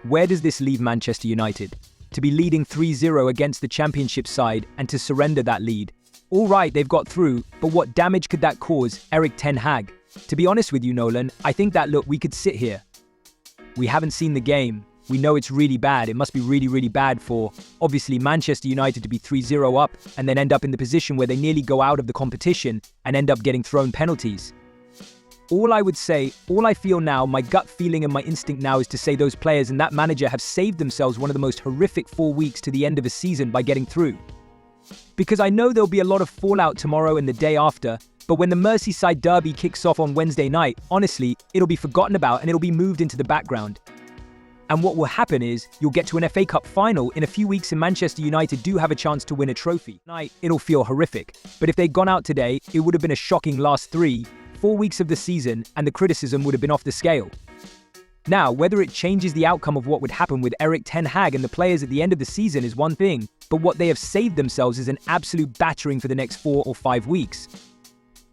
Where does this leave Manchester United? To be leading 3-0 against the Championship side and to surrender that lead. All right, they've got through, but what damage could that cause Erik Ten Hag? To be honest with you, Nolan, I think that, look, we could sit here. We haven't seen the game. We know it's really bad. It must be really, really bad for, obviously, Manchester United to be 3-0 up and then end up in the position where they nearly go out of the competition and end up getting thrown penalties. All I would say, all I feel now, my gut feeling and my instinct now is to say those players and that manager have saved themselves one of the most horrific 4 weeks to the end of a season by getting through. Because I know there'll be a lot of fallout tomorrow and the day after, but when the Merseyside derby kicks off on Wednesday night, honestly, it'll be forgotten about and it'll be moved into the background. And what will happen is, you'll get to an FA Cup final in a few weeks and Manchester United do have a chance to win a trophy. Tonight, it'll feel horrific. But if they'd gone out today, it would have been a shocking last 3-4 weeks of the season and the criticism would have been off the scale. Now, whether it changes the outcome of what would happen with Erik Ten Hag and the players at the end of the season is one thing, but what they have saved themselves is an absolute battering for the next 4 or 5 weeks.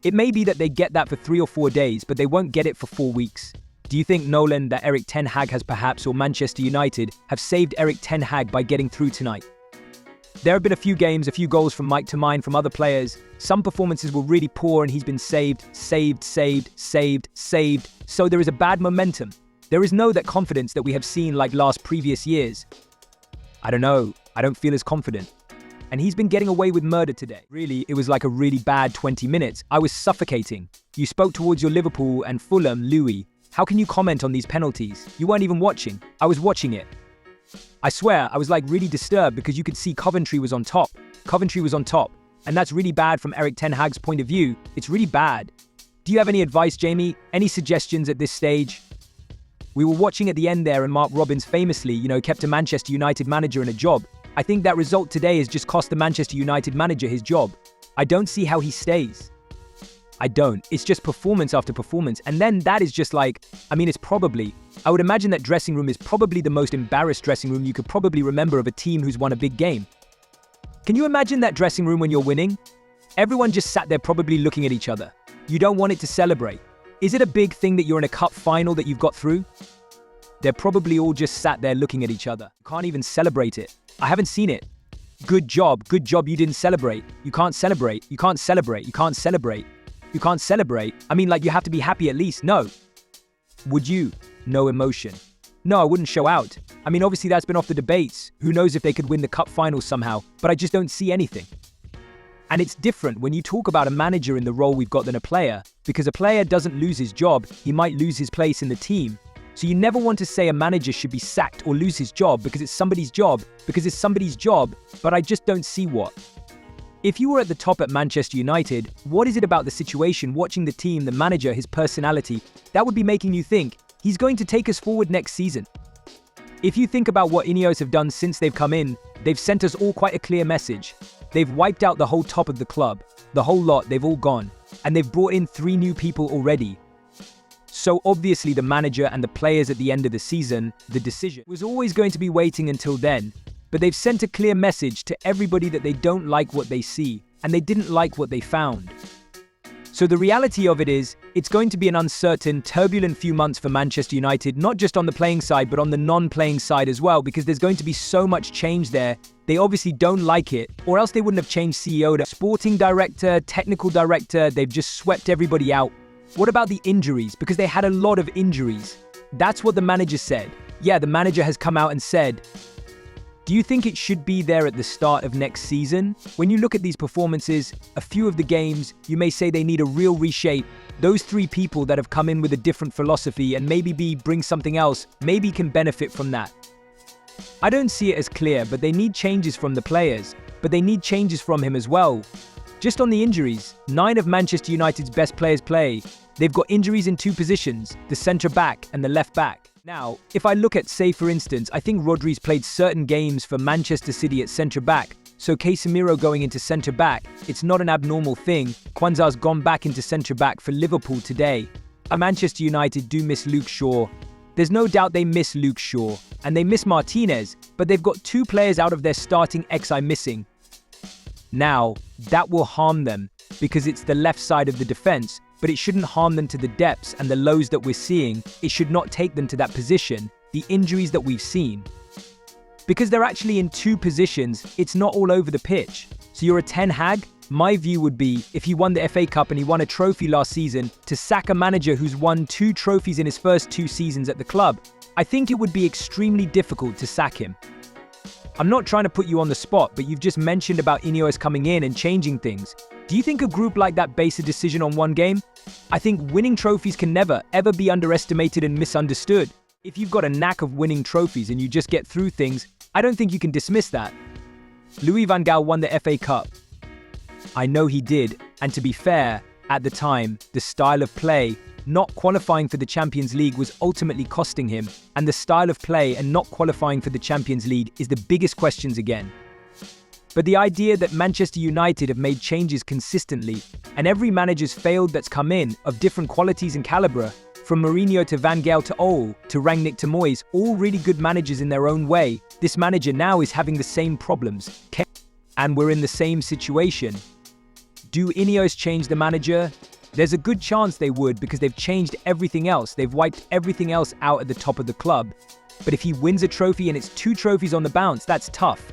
It may be that they get that for 3 or 4 days, but they won't get it for 4 weeks. Do you think, Nolan, that Erik Ten Hag has perhaps, or Manchester United, have saved Erik Ten Hag by getting through tonight? There have been a few games, a few goals from Mike to mine from other players. Some performances were really poor and he's been saved. So there is a bad momentum. There is no that confidence that we have seen like previous years. I don't know. I don't feel as confident. And he's been getting away with murder today. Really, it was like a really bad 20 minutes. I was suffocating. You spoke towards your Liverpool and Fulham, Louis. How can you comment on these penalties? You weren't even watching. I was watching it. I swear, I was like really disturbed because you could see Coventry was on top. And that's really bad from Erik Ten Hag's point of view. It's really bad. Do you have any advice, Jamie? Any suggestions at this stage? We were watching at the end there and Mark Robins famously, kept a Manchester United manager in a job. I think that result today has just cost the Manchester United manager his job. I don't see how he stays. I don't. It's just performance after performance. And then that is just like, it's probably, I would imagine that dressing room is probably the most embarrassed dressing room you could probably remember of a team who's won a big game. Can you imagine that dressing room when you're winning? Everyone just sat there probably looking at each other. You don't want it to celebrate. Is it a big thing that you're in a cup final that you've got through? They're probably all just sat there looking at each other. Can't even celebrate it. I haven't seen it. Good job, you didn't celebrate. You can't celebrate. You can't celebrate. You can't celebrate. You can't celebrate. You have to be happy at least. No. Would you? No emotion. No, I wouldn't show out. Obviously that's been off the debates. Who knows if they could win the cup final somehow, but I just don't see anything. And it's different when you talk about a manager in the role we've got than a player, because a player doesn't lose his job, he might lose his place in the team. So you never want to say a manager should be sacked or lose his job because it's somebody's job, but I just don't see what. If you were at the top at Manchester United, what is it about the situation, watching the team, the manager, his personality, that would be making you think, he's going to take us forward next season? If you think about what INEOS have done since they've come in, they've sent us all quite a clear message. They've wiped out the whole top of the club, the whole lot, they've all gone, and they've brought in 3 new people already. So obviously the manager and the players at the end of the season, the decision was always going to be waiting until then. But they've sent a clear message to everybody that they don't like what they see, and they didn't like what they found. So the reality of it is, it's going to be an uncertain, turbulent few months for Manchester United, not just on the playing side, but on the non-playing side as well, because there's going to be so much change there. They obviously don't like it, or else they wouldn't have changed CEO to sporting director, technical director. They've just swept everybody out. What about the injuries? Because they had a lot of injuries. That's what the manager said. Yeah, the manager has come out and said, do you think it should be there at the start of next season? When you look at these performances, a few of the games, you may say they need a real reshape. Those 3 people that have come in with a different philosophy and maybe bring something else, maybe can benefit from that. I don't see it as clear, but they need changes from the players, but they need changes from him as well. Just on the injuries, 9 of Manchester United's best players play. They've got injuries in 2 positions, the centre-back and the left-back. Now, if I look at, say for instance, I think Rodri's played certain games for Manchester City at centre-back, so Casemiro going into centre-back, it's not an abnormal thing. Kwanzaa's gone back into centre-back for Liverpool today. Manchester United do miss Luke Shaw. There's no doubt they miss Luke Shaw, and they miss Martinez, but they've got 2 players out of their starting XI missing. Now, that will harm them, because it's the left side of the defence, but it shouldn't harm them to the depths and the lows that we're seeing. It should not take them to that position. the injuries that we've seen. Because they're actually in two positions, it's not all over the pitch. So you're a Ten Hag? My view would be, if he won the FA Cup and he won a trophy last season, to sack a manager who's won 2 trophies in his first 2 seasons at the club, I think it would be extremely difficult to sack him. I'm not trying to put you on the spot, but you've just mentioned about INEOS coming in and changing things. Do you think a group like that base a decision on one game? I think winning trophies can never, ever be underestimated and misunderstood. If you've got a knack of winning trophies and you just get through things, I don't think you can dismiss that. Louis van Gaal won the FA Cup. I know he did, and to be fair, at the time, the style of play, not qualifying for the Champions League was ultimately costing him, and the style of play and not qualifying for the Champions League is the biggest questions again. But the idea that Manchester United have made changes consistently, and every manager's failed that's come in, of different qualities and calibre, from Mourinho to Van Gaal to Ole, to Rangnick to Moyes, all really good managers in their own way, this manager now is having the same problems. And we're in the same situation. Do INEOS change the manager? There's a good chance they would, because they've changed everything else. They've wiped everything else out at the top of the club. But if he wins a trophy and it's 2 trophies on the bounce, that's tough.